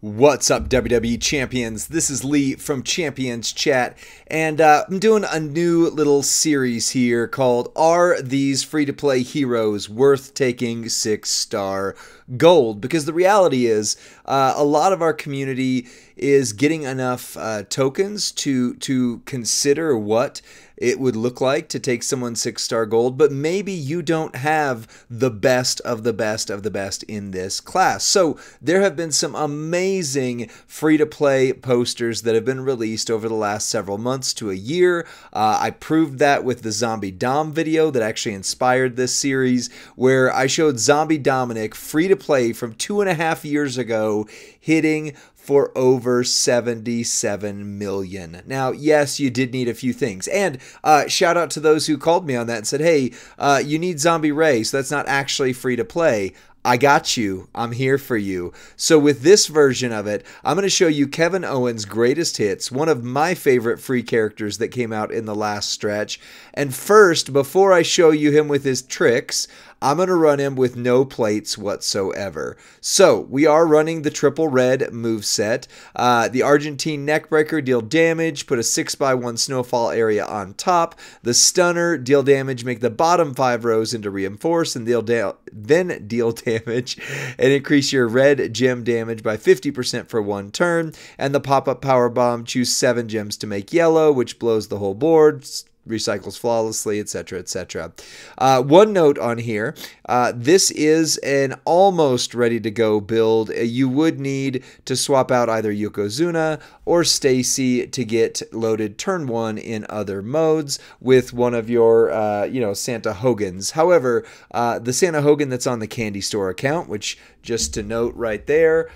What's up, WWE Champions? This is Lee from Champions Chat, and I'm doing a new little series here called Are These Free-to-Play Heroes Worth Taking 6-Star Gold? Because the reality is, a lot of our community is getting enough tokens to consider what it would look like to take someone 6-star gold, but maybe you don't have the best of the best of the best in this class. So there have been some amazing free-to-play posters that have been released over the last several months to a year. I proved that with the Zombie Dom video that actually inspired this series, where I showed Zombie Dominic free-to-play from 2.5 years ago hitting for over 77 million. Now, yes, you did need a few things. And shout out to those who called me on that and said, hey, you need Zombie Ray, so that's not actually free to play. I got you. I'm here for you. So with this version of it, I'm going to show you Kevin Owens' greatest hits, one of my favorite free characters that came out in the last stretch. And first, before I show you him with his tricks, I'm going to run him with no plates whatsoever. So we are running the triple red moveset. The Argentine neckbreaker, deal damage, put a 6x1 snowfall area on top. The stunner, deal damage, make the bottom 5 rows into reinforce, and then deal damage and increase your red gem damage by 50% for 1 turn. And the pop-up power bomb, choose 7 gems to make yellow, which blows the whole board, recycles flawlessly, etc., etc. One note on here, this is an almost ready to go build. You would need to swap out either Yokozuna or Stacy to get loaded turn 1 in other modes with one of your, Santa Hogans. However, the Santa Hogan that's on the Candy Store account, which just to note right there,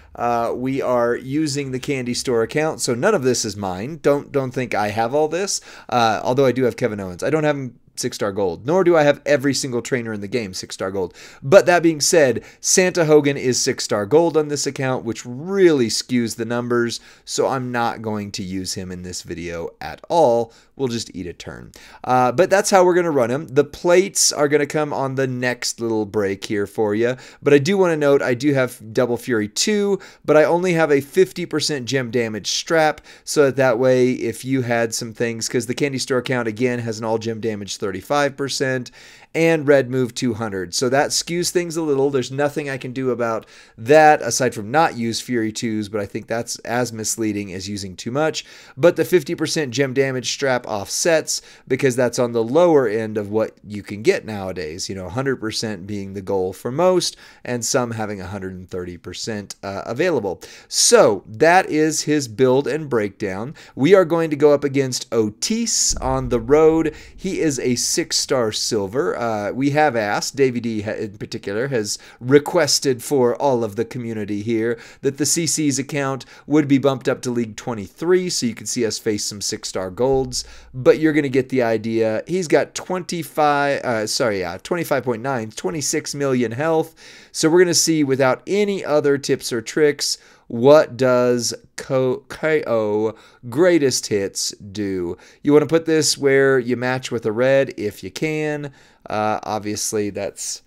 we are using the Candy Store account, so none of this is mine. Don't think I have all this, although I do have Kevin Owens. I don't have him 6-star gold, nor do I have every single trainer in the game 6-star gold. But that being said, Santa Hogan is 6-star gold on this account, which really skews the numbers, so I'm not going to use him in this video at all. We'll just eat a turn. But that's how we're going to run him. The plates are going to come on the next little break here for you. But I do want to note, I do have Double Fury 2, but I only have a 50% gem damage strap, so that way if you had some things, because the Candy Store account, again, has an all gem damage 35%, and red move 200. So that skews things a little. There's nothing I can do about that aside from not use Fury 2s, but I think that's as misleading as using too much. But the 50% gem damage strap offsets because that's on the lower end of what you can get nowadays. 100% being the goal for most, and some having 130% available. So that is his build and breakdown. We are going to go up against Otis on the road. He is a 6-star silver. We have asked, Davey D in particular has requested for all of the community here that the CC's account would be bumped up to League 23 so you can see us face some 6-star golds, but you're going to get the idea. He's got 25.9, 26 million health, so we're going to see without any other tips or tricks, what does KO greatest hits do? You want to put this where you match with a red if you can. Obviously, that's,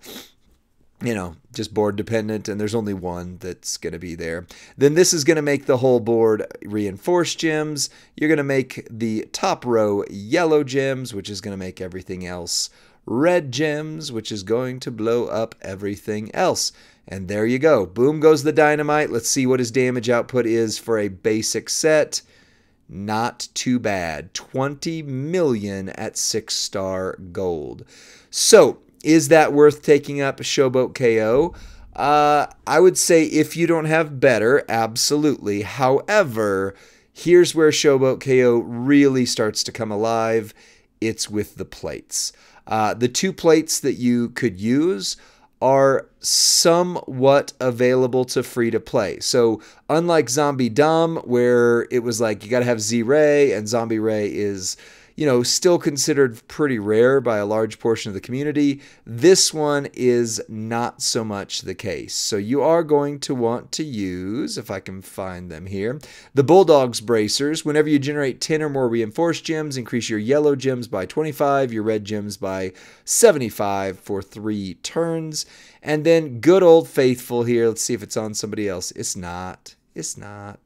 just board dependent, and there's only one that's going to be there. Then this is going to make the whole board reinforced gems. You're going to make the top row yellow gems, which is going to make everything else red gems, which is going to blow up everything else. And there you go. Boom goes the dynamite. Let's see what his damage output is for a basic set. Not too bad. 20 million at 6-star gold. So, is that worth taking up Showboat KO? I would say if you don't have better, absolutely. However, here's where Showboat KO really starts to come alive. It's with the plates. The 2 plates that you could use are somewhat available to free to play. So unlike Zombie Dom, where it was like you got to have Z-Ray, and Zombie Ray is, still considered pretty rare by a large portion of the community, this one is not so much the case. So you are going to want to use, if I can find them here, the Bulldog's Bracers. Whenever you generate 10 or more reinforced gems, increase your yellow gems by 25, your red gems by 75 for 3 turns. And then good old faithful here. Let's see if it's on somebody else. It's not. It's not.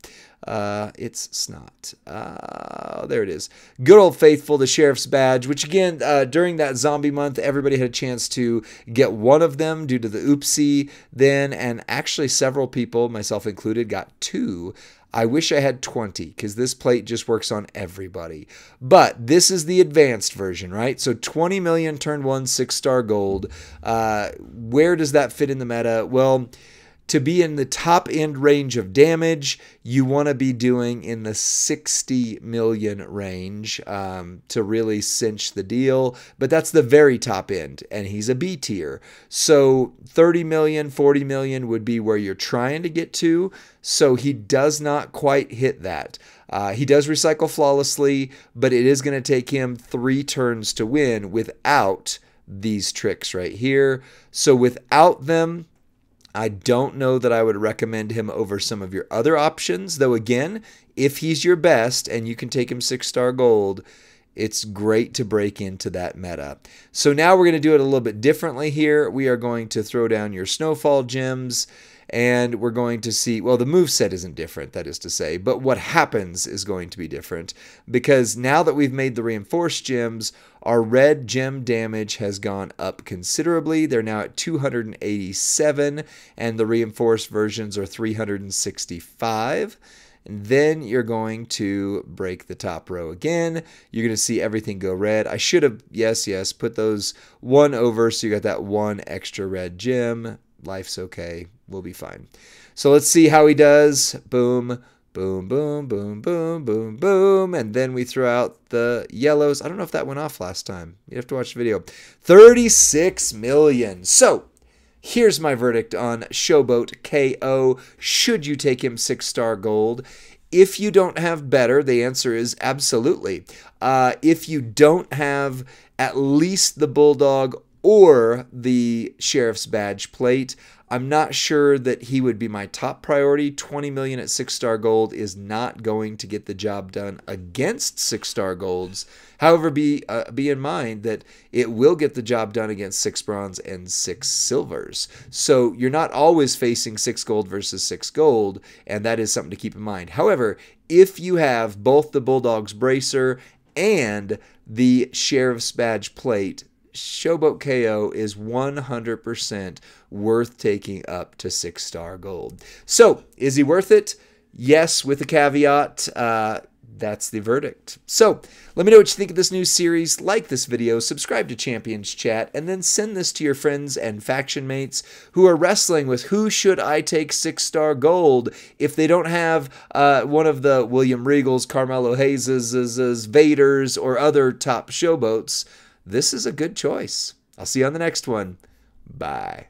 It's snot. There it is. Good old faithful, the Sheriff's Badge, which again, during that zombie month, everybody had a chance to get one of them due to the oopsie then, and actually several people, myself included, got 2. I wish I had 20 because this plate just works on everybody. But this is the advanced version, right? So 20 million turn 1, 6-star gold. Where does that fit in the meta? Well, to be in the top end range of damage, you want to be doing in the 60 million range to really cinch the deal. But that's the very top end, and he's a B tier. So 30 million, 40 million would be where you're trying to get to. So he does not quite hit that. He does recycle flawlessly, but it is going to take him 3 turns to win without these tricks right here. So without them, I don't know that I would recommend him over some of your other options, though again, if he's your best and you can take him 6-star gold, it's great to break into that meta. So now we're going to do it a little bit differently here. We are going to throw down your snowfall gems, and we're going to see, well, the moveset isn't different, that is to say, but what happens is going to be different, because now that we've made the reinforced gems, our red gem damage has gone up considerably. They're now at 287, and the reinforced versions are 365. And then you're going to break the top row again. You're going to see everything go red. I should have, yes, put those 1 over so you got that 1 extra red gem. Life's okay. We'll be fine. So let's see how he does. Boom, boom, boom, boom, boom, boom, boom. And then we throw out the yellows. I don't know if that went off last time. You have to watch the video. 36 million. So here's my verdict on Showboat KO. Should you take him 6-star gold? If you don't have better, the answer is absolutely. If you don't have at least the Bulldog or the Sheriff's Badge plate, I'm not sure that he would be my top priority. 20 million at 6-star gold is not going to get the job done against 6-star golds. However, be in mind that it will get the job done against 6 bronze and 6 silvers. So you're not always facing 6 gold versus 6 gold, and that is something to keep in mind. However, if you have both the Bulldog's Bracer and the Sheriff's Badge plate, Showboat KO is 100% worth taking up to 6-star gold. So, is he worth it? Yes, with a caveat. That's the verdict. So, let me know what you think of this new series. Like this video, subscribe to Champions Chat, and then send this to your friends and faction mates who are wrestling with who should I take 6-star gold if they don't have one of the William Regals, Carmelo Hayes's, Vader's, or other top showboats. This is a good choice. I'll see you on the next one. Bye.